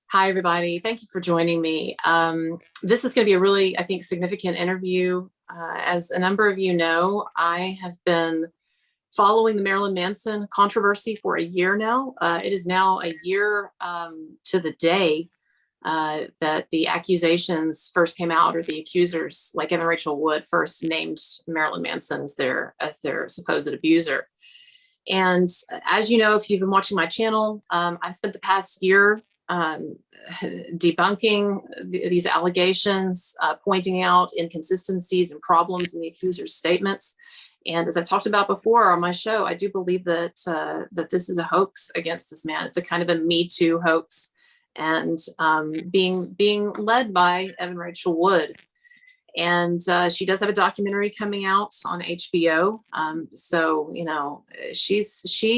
Hi, everybody. Thank you for joining me. This is going to be a really, I think, significant interview. As a number of you know, I have been following the Marilyn Manson controversy for a year now. It is now a year to the day that the accusations first came out, or the accusers, like Evan and Rachel Wood, first named Marilyn Manson as their supposed abuser. And as you know, if you've been watching my channel, I spent the past year um, debunking these allegations, pointing out inconsistencies and problems in the accuser's statements. And as I've talked about before on my show, I do believe that this is a hoax against this man. It's a kind of a Me Too hoax, and being led by Evan Rachel Wood. And she does have a documentary coming out on HBO. So you know, she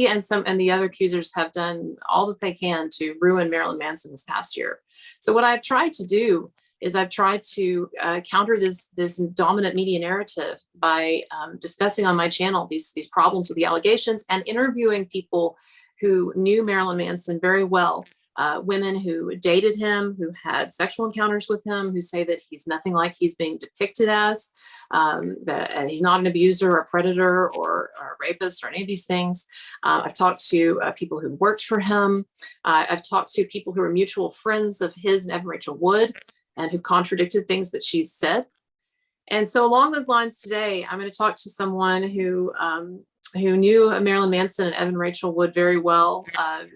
and the other accusers have done all that they can to ruin Marilyn Manson this past year. So what I've tried to do is I've tried to counter this dominant media narrative by discussing on my channel these problems with the allegations and interviewing people who knew Marilyn Manson very well. Women who dated him, who had sexual encounters with him, who say that he's nothing like he's being depicted as, that he's not an abuser or a predator or a rapist or any of these things. I've talked to people who worked for him. I've talked to people who are mutual friends of his and Evan Rachel Wood, and who contradicted things that she's said. And so along those lines today, I'm going to talk to someone who knew Marilyn Manson and Evan Rachel Wood very well.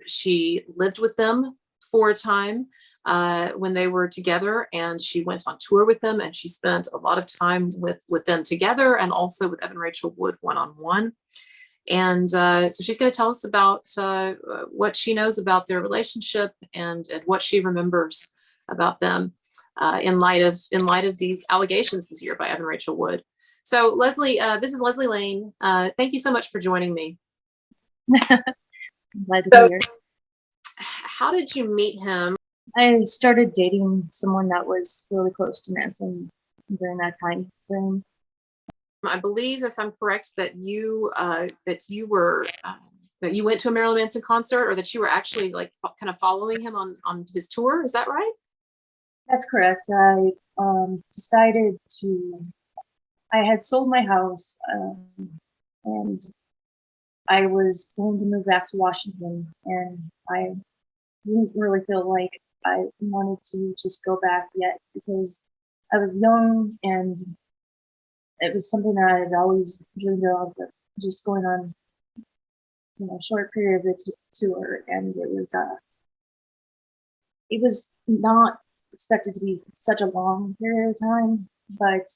She lived with them for a time when they were together, and she went on tour with them, and she spent a lot of time with them together, and also with Evan Rachel Wood one-on-one. And so she's going to tell us about what she knows about their relationship, and what she remembers about them in light of these allegations this year by Evan Rachel Wood. So Leslee, this is Leslee Lane. Thank you so much for joining me. Glad to be here. How did you meet him? I started dating someone that was really close to Manson during that time frame. I believe, if I'm correct, that you went to a Marilyn Manson concert, or that you were actually like kind of following him on his tour. Is that right? That's correct. I decided to. I had sold my house, and I was going to move back to Washington, and I didn't really feel like I wanted to just go back yet, because I was young and it was something that I had always dreamed of, just going on, a short period of the tour, and it was not expected to be such a long period of time, but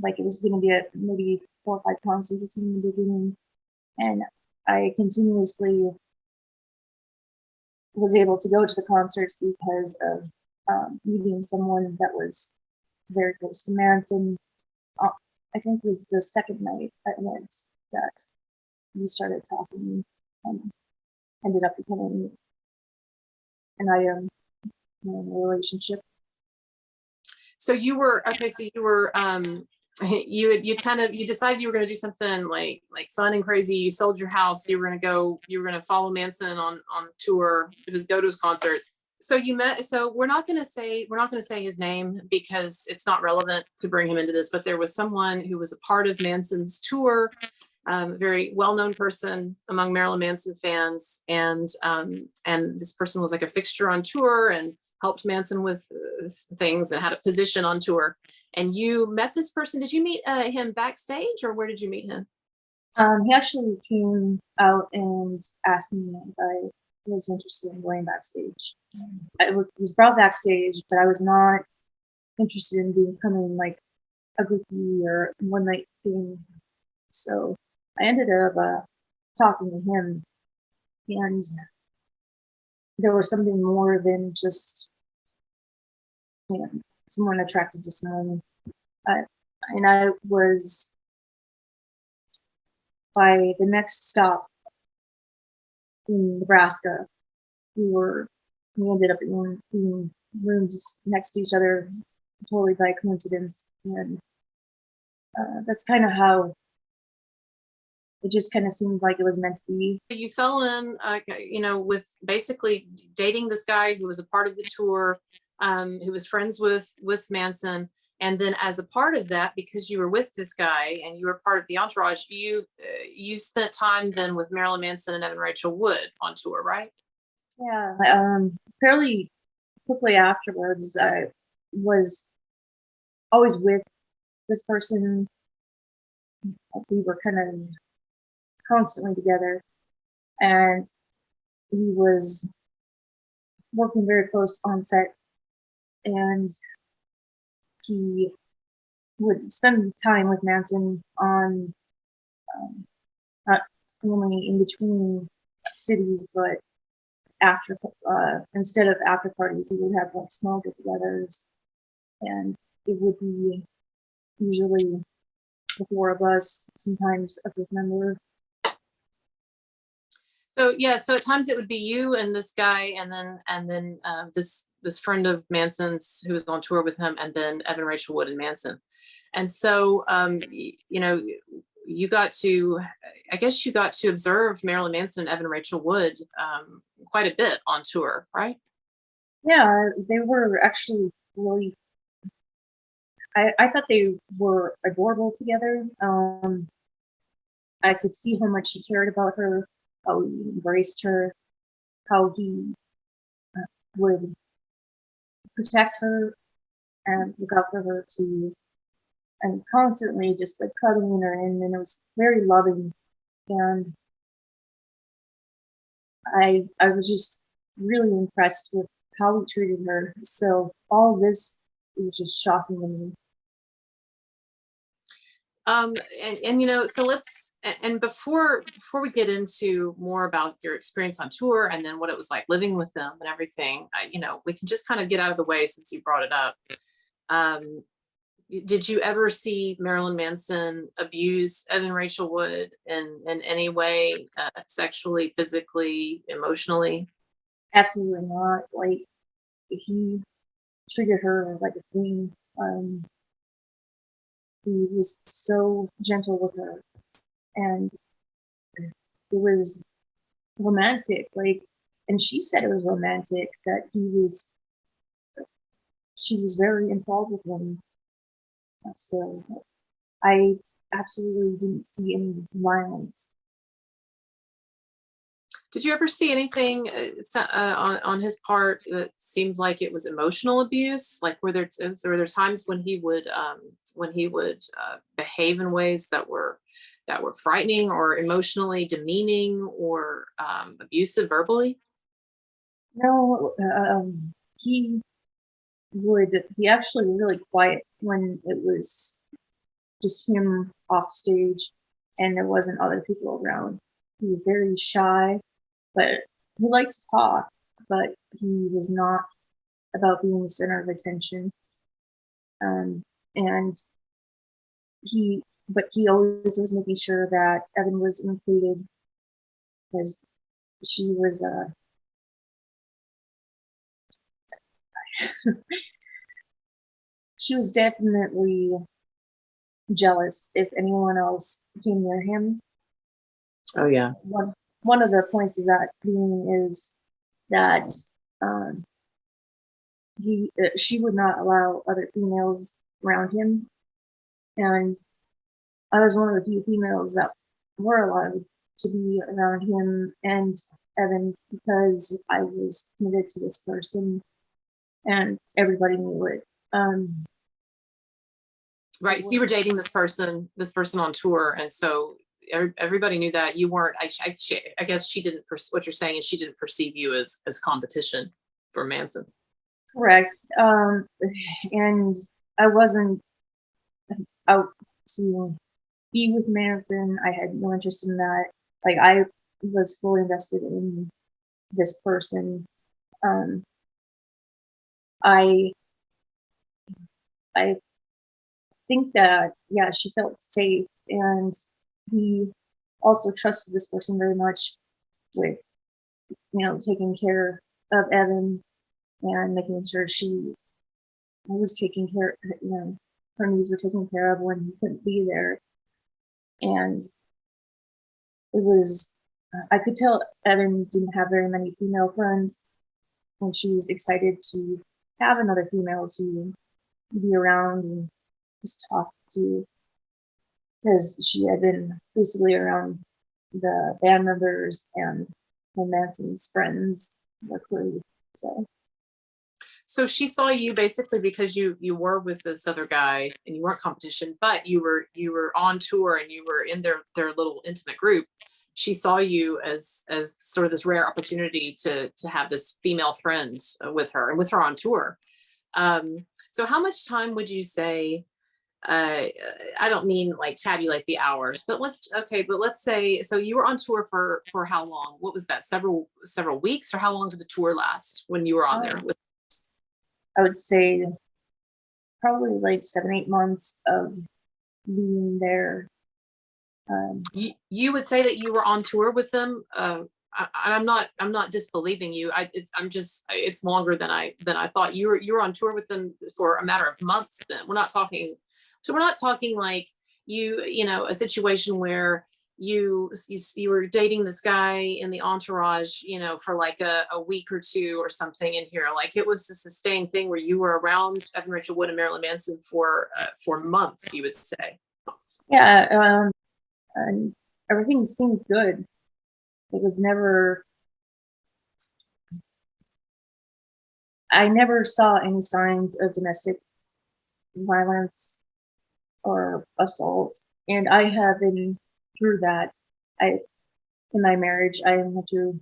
like it was going to be maybe 4 or 5 concerts in the beginning, and I continuously was able to go to the concerts because of meeting someone that was very close to Manson. I think it was the second night I went that we started talking, and ended up becoming an item in a relationship. So you were okay. So you were you decided you were going to do something like fun and crazy. You sold your house. You were going to follow Manson on tour. It was go to his concerts. So you met. So we're not going to say his name because it's not relevant to bring him into this. But there was someone who was a part of Manson's tour, very well-known person among Marilyn Manson fans, and this person was like a fixture on tour and helped Manson with things and had a position on tour. And you met this person. Did you meet him backstage, or where did you meet him? He actually came out and asked me if I was interested in going backstage. I was brought backstage, but I was not interested in becoming like a groupie or one night thing. So I ended up talking to him, and there was something more than just someone attracted to someone. And I was, by the next stop in Nebraska, we ended up in rooms next to each other, totally by coincidence. And that's kind of how it just kind of seemed like it was meant to be. You fell in, with basically dating this guy who was a part of the tour, who was friends with Manson, and then as a part of that, because you were with this guy and you were part of the entourage, you spent time then with Marilyn Manson and Evan Rachel Wood on tour, right? Yeah. Fairly quickly afterwards, I was always with this person. We were kind of constantly together, and he was working very close on set, and he would spend time with Manson on not only in between cities, but after instead of after parties, he would have like small get-togethers, and it would be usually the four of us, sometimes a fifth member. So yeah, so at times it would be you and this guy, and then this friend of Manson's who was on tour with him, and then Evan Rachel Wood and Manson. And so you got to, I guess you got to observe Marilyn Manson and Evan Rachel Wood quite a bit on tour, right? Yeah, they were actually really. I thought they were adorable together. I could see how much he cared about her, how he embraced her, how he would protect her and look out for her too, and constantly just like cuddling her in, and it was very loving. And I was just really impressed with how he treated her. So all this was just shocking to me. So let's, and before we get into more about your experience on tour and then what it was like living with them and everything, we can just kind of get out of the way since you brought it up. Did you ever see Marilyn Manson abuse Evan Rachel Wood in any way, sexually, physically, emotionally? Absolutely not. Like he treated her like a queen. He was so gentle with her, and it was romantic. Like, and she said it was romantic that she was very involved with him. So I absolutely didn't see any violence. Did you ever see anything on his part that seemed like it was emotional abuse? Like were there times when he would behave in ways that were frightening or emotionally demeaning or abusive verbally? No, he would be actually really quiet when it was just him off stage and there wasn't other people around. He was very shy, but he liked to talk, but he was not about being the center of attention. And he always was making sure that Evan was included because she was she was definitely jealous if anyone else came near him. Oh yeah. One of the points of that being is that she would not allow other females around him, and I was one of the few females that were allowed to be around him and Evan because I was committed to this person, and everybody knew it. Right. So you were dating this person on tour, and so everybody knew that you weren't. I guess she didn't. What you're saying is she didn't perceive you as competition for Manson. Correct. And I wasn't out to be with Manson. I had no interest in that. Like I was fully invested in this person. I I think that yeah, she felt safe, and he also trusted this person very much with taking care of Evan and making sure she was taking care, her needs were taken care of when he couldn't be there. And was, I could tell Evan didn't have very many female friends, and she was excited to have another female to be around and just talk to, because she had been basically around the band members and Manson's friends, their crew. So she saw you basically because you were with this other guy and you weren't competition, but you were on tour and you were in their little intimate group. She saw you as sort of this rare opportunity to have this female friend with her and with her on tour. So how much time would you say? I don't mean like tabulate the hours, but let's say, so you were on tour for how long? What was that? Several weeks, or how long did the tour last when you were on there? I would say probably like 7-8 months of being there. You would say that you were on tour with them. I'm not disbelieving you. It's longer than I thought. You were on tour with them for a matter of months. Then we're not talking like you know, a situation where you were dating this guy in the entourage, you know, for like a week or two or something in here. Like it was a sustained thing where you were around Evan Rachel Wood and Marilyn Manson for months, you would say. Yeah, and everything seemed good. It was never, I never saw any signs of domestic violence or assault. And I have been through that. In my marriage, I went through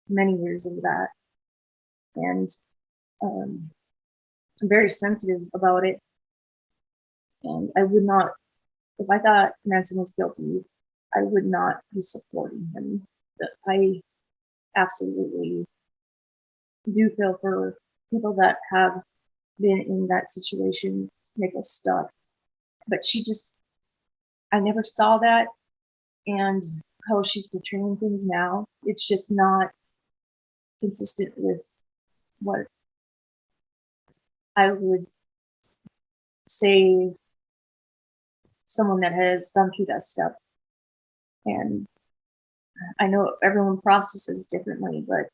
many years of that. And I'm very sensitive about it. And I would not, if I thought Manson was guilty, I would not be supporting him. I absolutely do feel for people that have been in that situation, make us stuck. But I never saw that. And how she's portraying things now, it's just not consistent with what I would say someone that has gone through that stuff. And I know everyone processes differently, but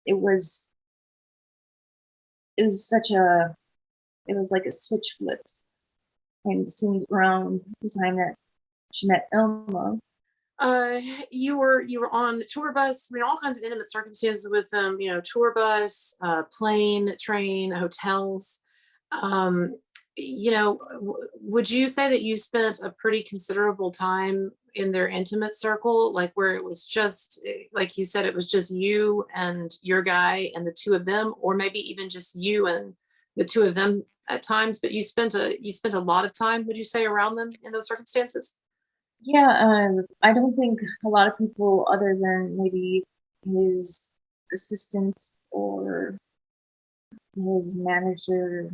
it was like a switch flipped, and it seemed around the time that she met Elma. You were on a tour bus. I mean, all kinds of intimate circumstances with them. You know, tour bus, plane, train, hotels. You know, would you say that you spent a pretty considerable time in their intimate circle, like where it was just, like you said, it was just you and your guy and the two of them, or maybe even just you and the two of them at times? But you spent a lot of time, would you say, around them in those circumstances? Yeah, I don't think a lot of people, other than maybe his assistant or his manager,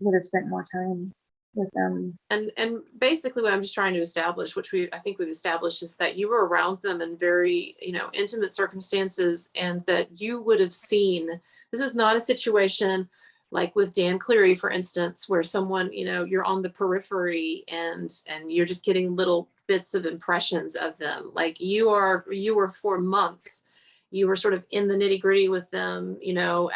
would have spent more time with them. And basically what I'm just trying to establish, which I think we've established, is that you were around them in very, you know, intimate circumstances, and that you would have seen, this is not a situation like with Dan Cleary, for instance, where someone, you know, you're on the periphery and you're just getting little bits of impressions of them. Like you were for months, you were sort of in the nitty gritty with them, you know,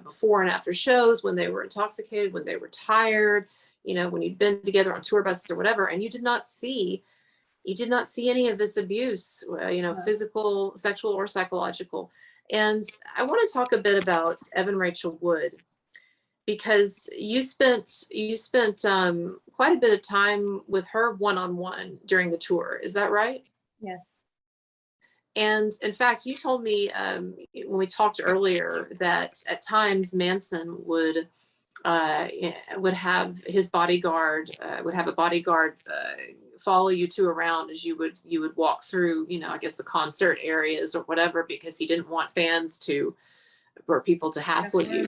before and after shows, when they were intoxicated, when they were tired, you know, when you'd been together on tour buses or whatever, and you did not see any of this abuse, you know, physical, sexual, or psychological. And I want to talk a bit about Evan Rachel Wood, because you spent quite a bit of time with her one-on-one during the tour. Is that right? Yes. And in fact, you told me when we talked earlier that at times Manson would have his bodyguard, would have a bodyguard follow you two around as you would walk through, you know, I guess the concert areas or whatever, because he didn't want fans or people to hassle you.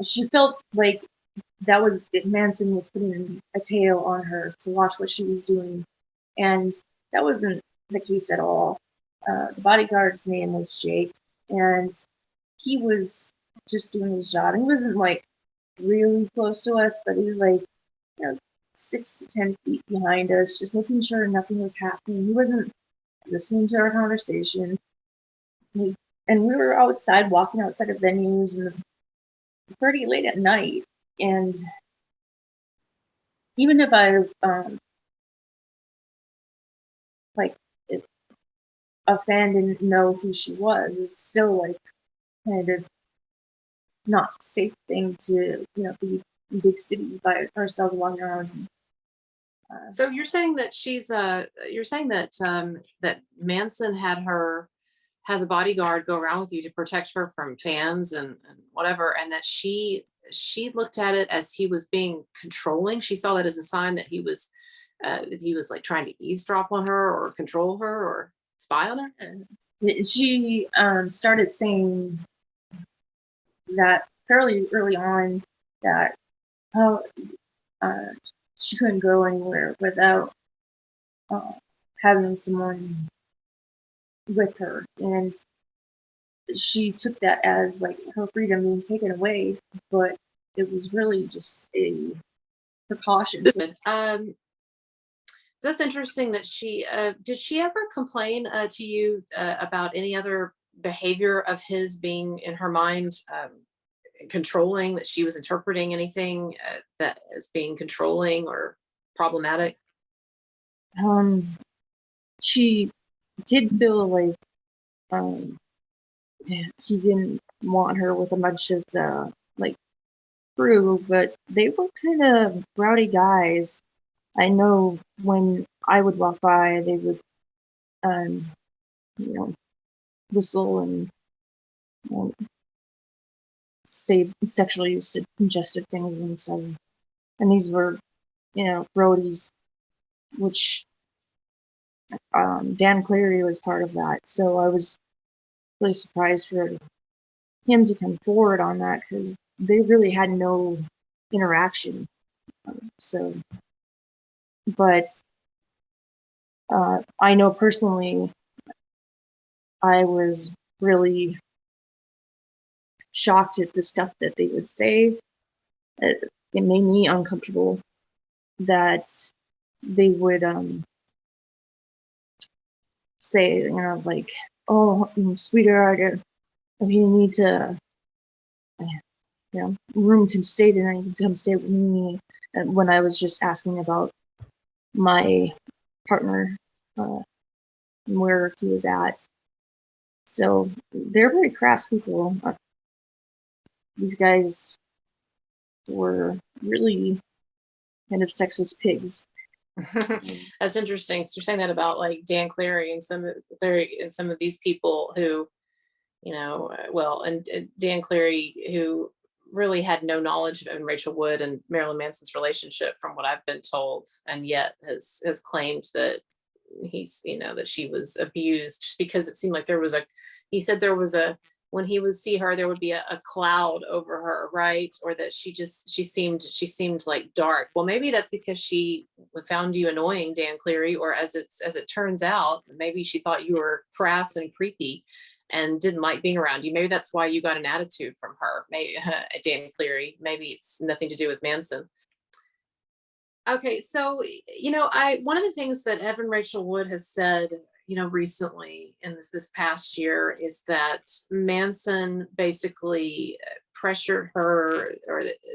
She felt like Manson was putting a tail on her to watch what she was doing, and that wasn't the case at all. The bodyguard's name was Jake, and he was just doing his job. He wasn't like really close to us, but he was like, you know, 6 to 10 feet behind us, just making sure nothing was happening. He wasn't listening to our conversation. And we were outside, walking outside of venues, and pretty late at night. And even if I, like, if a fan didn't know who she was, it's still, like, kind of not a safe thing to, be in big cities by ourselves walking around. So you're saying that you're saying that that Manson had the bodyguard go around with you to protect her from fans and whatever, and that she looked at it as he was being controlling. She saw that as a sign that he was like trying to eavesdrop on her or control her or spy on her. And she started saying that fairly early on, that how she couldn't go anywhere without having someone with her, and she took that as like her freedom being taken away, but it was really just a precaution. So, That's interesting that did she ever complain to you about any other behavior of his being in her mind controlling, that she was interpreting anything that as being controlling or problematic? she did feel like he didn't want her with a bunch of the like crew, but they were kind of rowdy guys. I know when I would walk by, they would, you know, whistle and say sexually suggestive things and stuff. And these were, roadies, which Dan Cleary was part of that. So I was really surprised for him to come forward on that, because they really had no interaction. But I know personally, I was really shocked at the stuff that they would say. It made me uncomfortable that they would say, like, "Oh, sweetheart, if you need to, room to stay tonight, you can come stay with me." And when I was just asking about my partner, where he was at. So they're very crass people. These guys were really kind of sexist pigs. That's interesting. So you're saying that about like Dan Cleary and some of these people who, and Dan Cleary, who really had no knowledge of Rachel Wood and Marilyn Manson's relationship, from what I've been told, and yet has claimed that that she was abused, just because it seemed like he said there was when he would see her, there would be a cloud over her, right? Or that she seemed like dark. Well, maybe that's because she found you annoying, Dan Cleary, or as it turns out, maybe she thought you were crass and creepy and didn't like being around you. Maybe that's why you got an attitude from her. Maybe Dan Cleary. Maybe it's nothing to do with Manson. Okay, so one of the things that Evan Rachel Wood has said, recently in this past year, is that Manson basically pressured her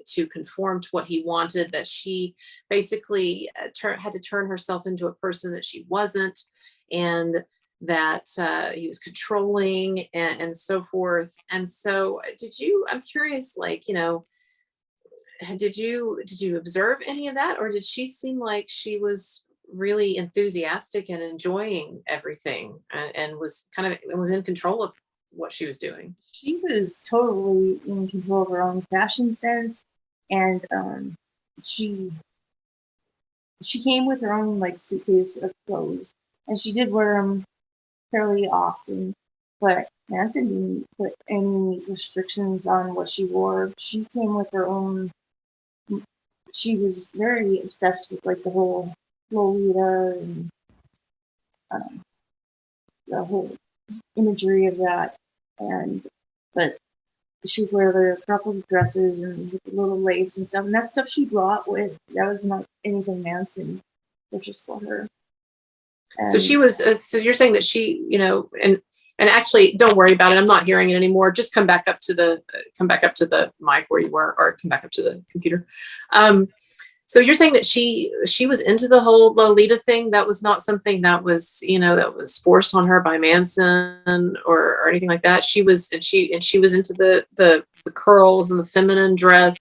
to conform to what he wanted. That she basically had to turn herself into a person that she wasn't, and that he was controlling and so forth. And so, I'm curious, like, did you observe any of that, or did she seem like she was really enthusiastic and enjoying everything, and was in control of what she was doing? She was totally in control of her own fashion sense, and she came with her own like suitcase of clothes, and she did wear them fairly often. But Manson didn't put any restrictions on what she wore. She came with her own. She was very obsessed with like the whole Lolita and the whole imagery of that. But she would wear the ruffled dresses and with the little lace and stuff. And that's stuff she brought with. That was not anything Manson purchased for her. So she was, so you're saying that she, and actually don't worry about it. I'm not hearing it anymore. Just come back up to the mic where you were, or come back up to the computer. So you're saying that she was into the whole Lolita thing. That was not something that was, that was forced on her by Manson or anything like that. She was into the curls and the feminine dress.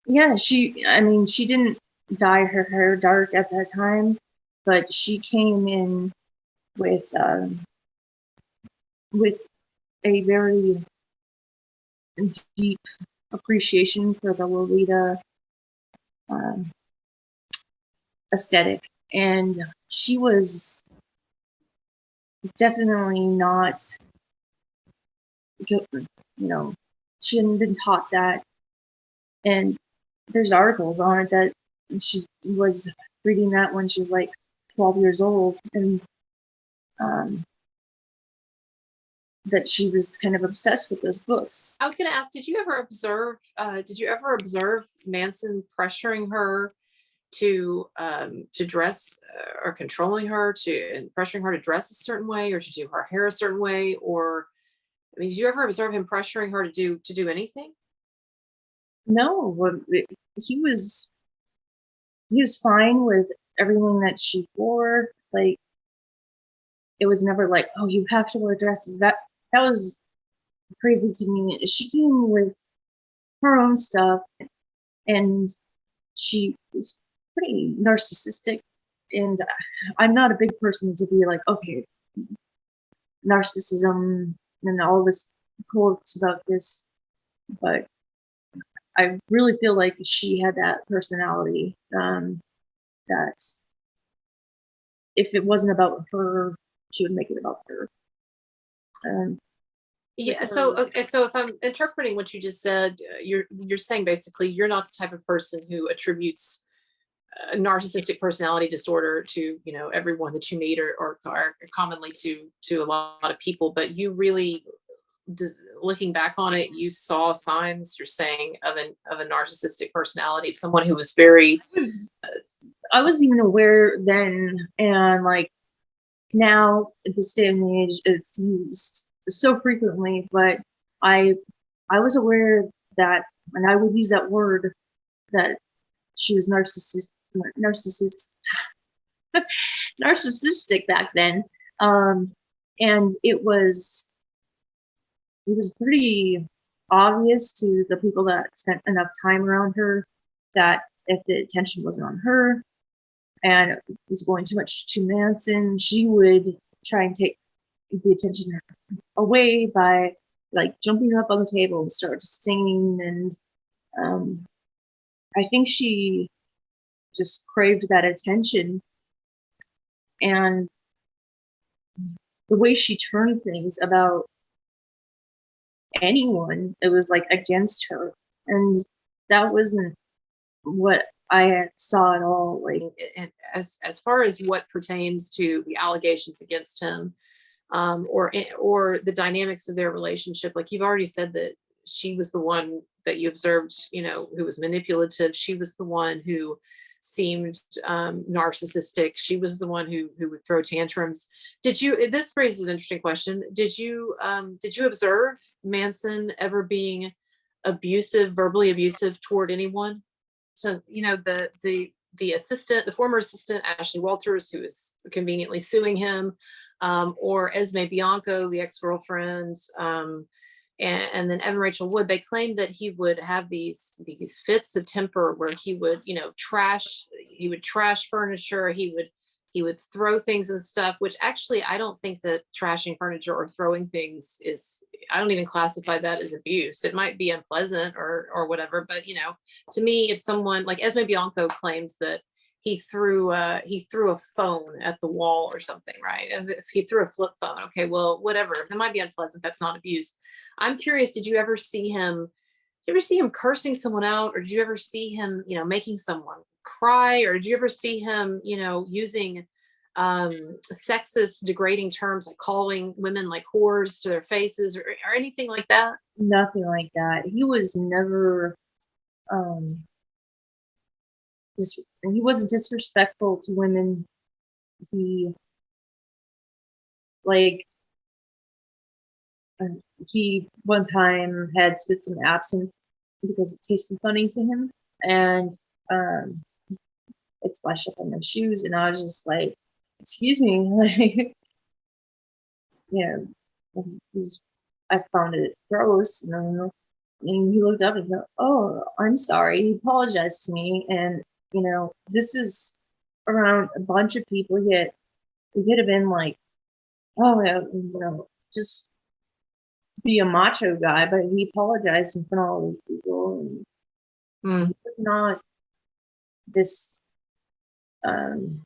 Yeah, she didn't dye her hair dark at that time, but she came in with a very deep appreciation for the Lolita aesthetic, and she was definitely not, she hadn't been taught that. And there's articles on it that she was reading that when she was like 12 years old, and that she was kind of obsessed with those books. I was going to ask, did you ever observe Manson pressuring her to dress, or controlling her and pressuring her to dress a certain way, or to do her hair a certain way? Or, I mean, did you ever observe him pressuring her to do anything? No, he was fine with everything that she wore. Like, it was never like, oh, you have to wear dresses. That was crazy to me. She came with her own stuff, and she was pretty narcissistic. And I'm not a big person to be like, okay, narcissism and all this quotes about this, but I really feel like she had that personality, that if it wasn't about her, she would make it about her. Yeah. So, okay. So if I'm interpreting what you just said, you're saying basically you're not the type of person who attributes a narcissistic personality disorder to, everyone that you meet, or commonly to a lot of people, but you really, looking back on it, you saw signs, you're saying, of a narcissistic personality, someone who was very. I was even aware then, and like now at this day and age, it's used so frequently. But I was aware that, and I would use that word, that she was narcissistic back then, and it was pretty obvious to the people that spent enough time around her that if the attention wasn't on her and it was going too much to Manson, she would try and take the attention away by like jumping up on the table and start singing. And I think she just craved that attention, and the way she turned things about anyone, it was like against her, and that wasn't what I saw at all. Like, as far as what pertains to the allegations against him, or the dynamics of their relationship, like you've already said that she was the one that you observed, who was manipulative. She was the one who seemed narcissistic. She was the one who would throw tantrums. This raises an interesting question. Did you observe Manson ever being verbally abusive toward anyone? So, the former assistant, Ashley Walters, who is conveniently suing him, or Esme Bianco, the ex-girlfriend, and then Evan and Rachel Wood, they claimed that he would have these fits of temper where he would, trash furniture. He would throw things and stuff, which actually I don't think that trashing furniture or throwing things I don't even classify that as abuse. It might be unpleasant or whatever, but to me, if someone like Esme Bianco claims that he threw a phone at the wall or something, right? If he threw a flip phone, okay, well, whatever. That might be unpleasant. That's not abuse. I'm curious, did you ever see him cursing someone out, or did you ever see him, making someone cry, or did you ever see him, using sexist, degrading terms, like calling women like whores to their faces, or anything like that? nothing like that. He was never he wasn't disrespectful to women. He like he one time had spit some absinthe because it tasted funny to him, and um, it splashed up on my shoes, and I was just like, "Excuse me," like, you know, I found it gross, and he looked up and go, "Oh, I'm sorry." He apologized to me, and this is around a bunch of people. Yet he could have been like, "Oh, yeah, just be a macho guy," but he apologized in front of all these people, and he was not this. Um,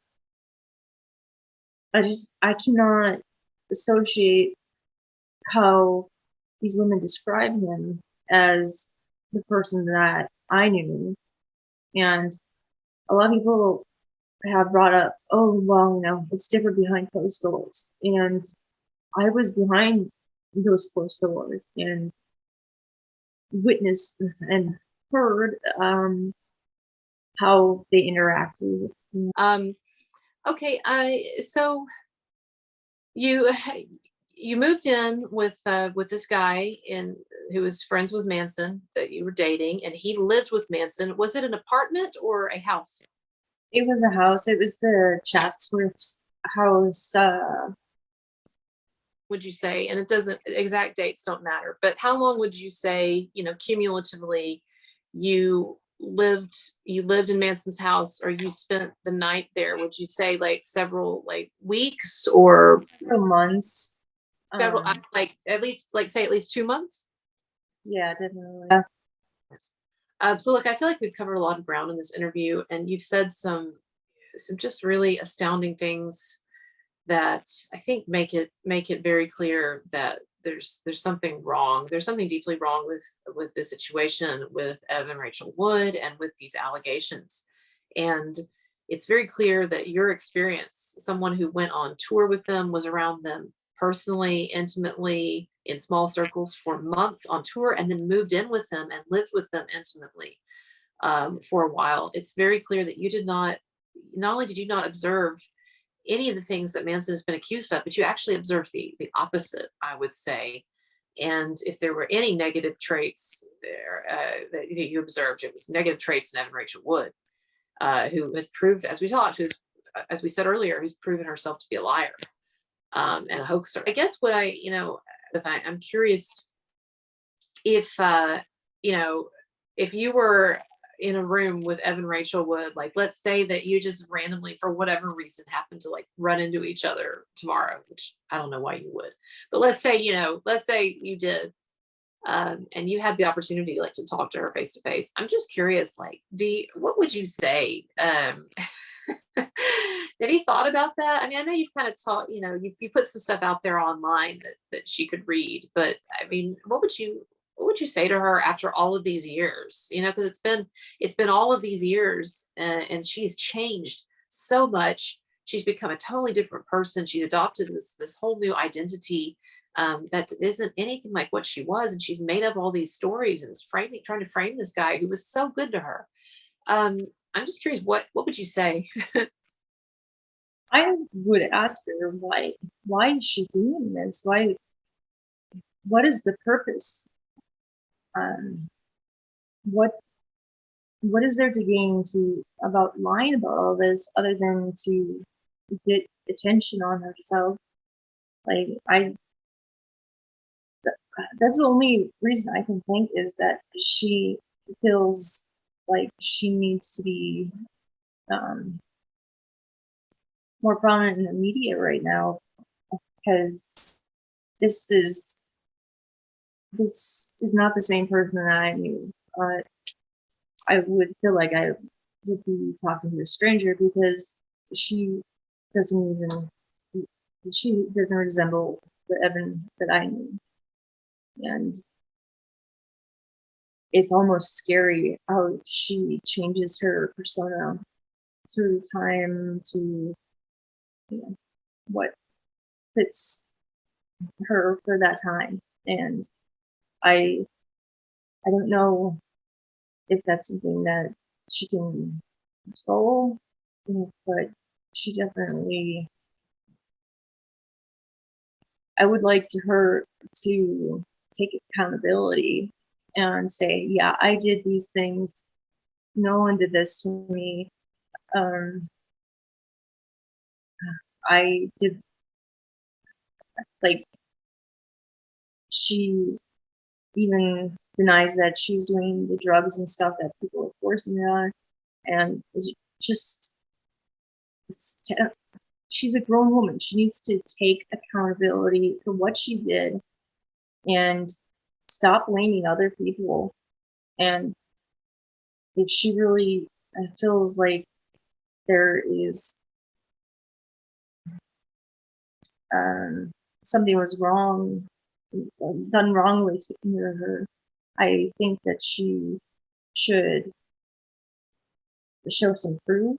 I cannot associate how these women describe him as the person that I knew, and a lot of people have brought up, "Oh, well, it's different behind closed doors," and I was behind those closed doors and witnessed and heard how they interacted. Okay. So you you moved in with this guy who was friends with Manson that you were dating, and he lived with Manson. Was it an apartment or a house? It was a house. It was the Chatsworth house. Would you say? And it doesn't, exact dates don't matter, but how long would you say, cumulatively, you lived in Manson's house, or you spent the night there? Would you say like several, like weeks, or Several months. several, like at least, like say at least 2 months? Yeah, definitely. So look, I feel like we've covered a lot of ground in this interview, and you've said some just really astounding things that I think make it very clear that there's something wrong. There's something deeply wrong with this situation with Evan and Rachel Wood and with these allegations. And it's very clear that your experience, someone who went on tour with them, was around them personally, intimately, in small circles for months on tour, and then moved in with them and lived with them intimately for a while. It's very clear that you did not only did you not observe any of the things that Manson has been accused of, but you actually observed the opposite, I would say. And if there were any negative traits there that you observed, it was negative traits in Evan Rachel Wood, who has proved, as we talked, as we said earlier, who's proven herself to be a liar and a hoaxer. I guess what I'm curious if, if you were in a room with Evan Rachel Wood, like let's say that you just randomly, for whatever reason, happen to like run into each other tomorrow, which I don't know why you would, but let's say you did, and you had the opportunity like to talk to her face to face. I'm just curious, like, what would you say? Have you thought about that? I mean, I know you've kind of taught, you put some stuff out there online that she could read, but I mean, what would you say to her after all of these years? Because it's been all of these years, and she's changed so much. She's become a totally different person. She's adopted this whole new identity that isn't anything like what she was, and she's made up all these stories and is trying to frame this guy who was so good to her. I'm just curious, what would you say? I would ask her why is she doing this? What is the purpose? Um, what what is there to gain about lying about all this other than to get attention on herself? Like that's the only reason I can think, is that she feels like she needs to be um, more prominent in the media right now, because this is this is not the same person that I knew. I would feel like I would be talking to a stranger, because she doesn't even she doesn't resemble the Evan that I knew, and it's almost scary how she changes her persona through time to what fits her for that time. And I don't know if that's something that she can control, but she definitely, I would like her to take accountability and say, yeah, I did these things. No one did this to me. Um, I did, like, she even denies that she's doing the drugs and stuff that people are forcing her on. And it's just, it's she's a grown woman. She needs to take accountability for what she did and stop blaming other people. And if she really feels like there is something was wrong, done wrongly to her, I think that she should show some proof.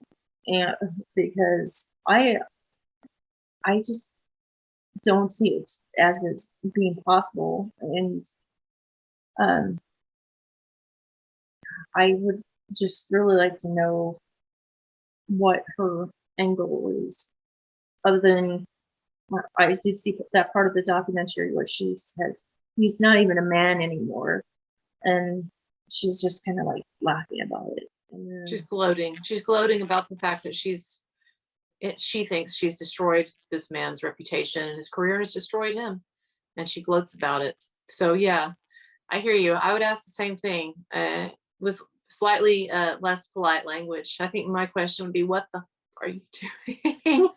And because I just don't see it as it's being possible. And I would just really like to know what her end goal is, other than I did see that part of the documentary where she says he's not even a man anymore, and she's just kind of like laughing about it. And She's gloating. She's gloating about the fact that she thinks she's destroyed this man's reputation and his career has destroyed him, and she gloats about it. So yeah, I hear you. I would ask the same thing with slightly less polite language. I think my question would be, what the are you doing?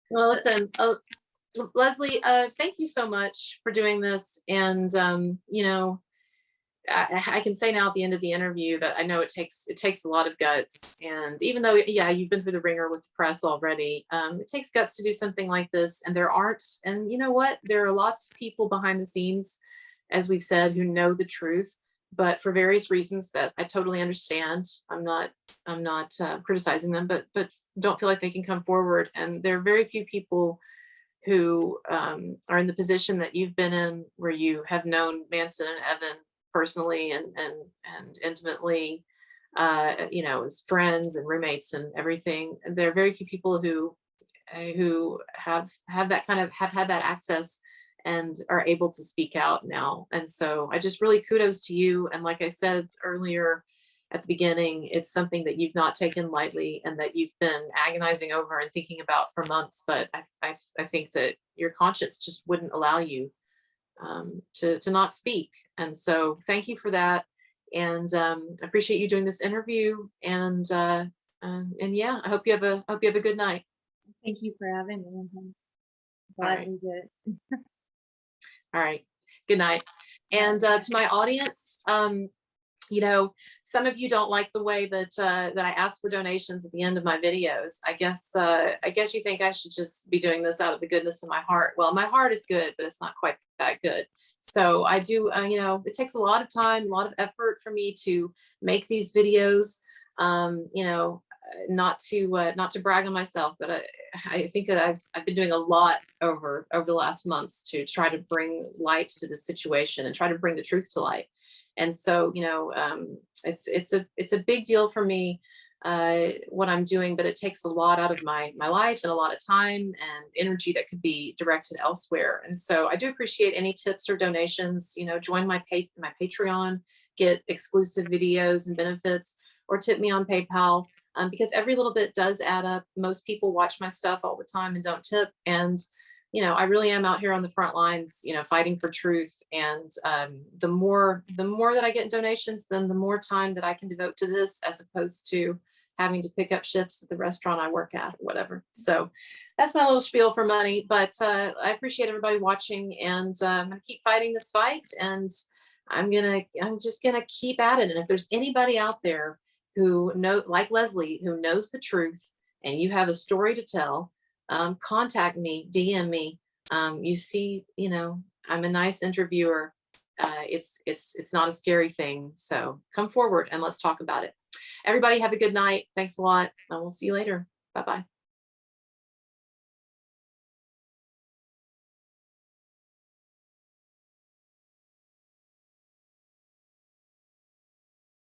Well, listen, Leslee, thank you so much for doing this. And, I can say now at the end of the interview that I know it takes a lot of guts. And even though, yeah, you've been through the ringer with the press already, it takes guts to do something like this. And and you know what? There are lots of people behind the scenes, as we've said, who know the truth, but for various reasons that I totally understand. I'm not criticizing them, but don't feel like they can come forward. And there are very few people who are in the position that you've been in, where you have known Manson and Evan personally and intimately, as friends and roommates and everything. And there are very few people who have had that access and are able to speak out now. And so I just really kudos to you. And like I said earlier at the beginning, it's something that you've not taken lightly and that you've been agonizing over and thinking about for months. But I think that your conscience just wouldn't allow you to not speak. And so thank you for that. And I appreciate you doing this interview. And yeah, I hope you have a good night. thank you for having me. I'm All glad right. we did. All right. Good night. And to my audience, some of you don't like the way that I ask for donations at the end of my videos. I guess you think I should just be doing this out of the goodness of my heart. Well, my heart is good, but it's not quite that good. So I do, it takes a lot of time, a lot of effort for me to make these videos. Not to brag on myself, but I think that I've been doing a lot over the last months to try to bring light to the situation and try to bring the truth to light. And so, it's a big deal for me, what I'm doing, but it takes a lot out of my life and a lot of time and energy that could be directed elsewhere. And so I do appreciate any tips or donations. Join my Patreon, get exclusive videos and benefits, or tip me on PayPal, because every little bit does add up. Most people watch my stuff all the time and don't tip. And I really am out here on the front lines, fighting for truth. And the more that I get in donations, then the more time that I can devote to this, as opposed to having to pick up shifts at the restaurant I work at or whatever. So that's my little spiel for money. But I appreciate everybody watching, and I'm going to keep fighting this fight, and I'm just gonna keep at it. And if there's anybody out there who like Leslee, who knows the truth, and you have a story to tell, contact me, DM me. You see, I'm a nice interviewer. It's not a scary thing. So come forward and let's talk about it. Everybody have a good night. Thanks a lot. And we'll see you later. Bye-bye.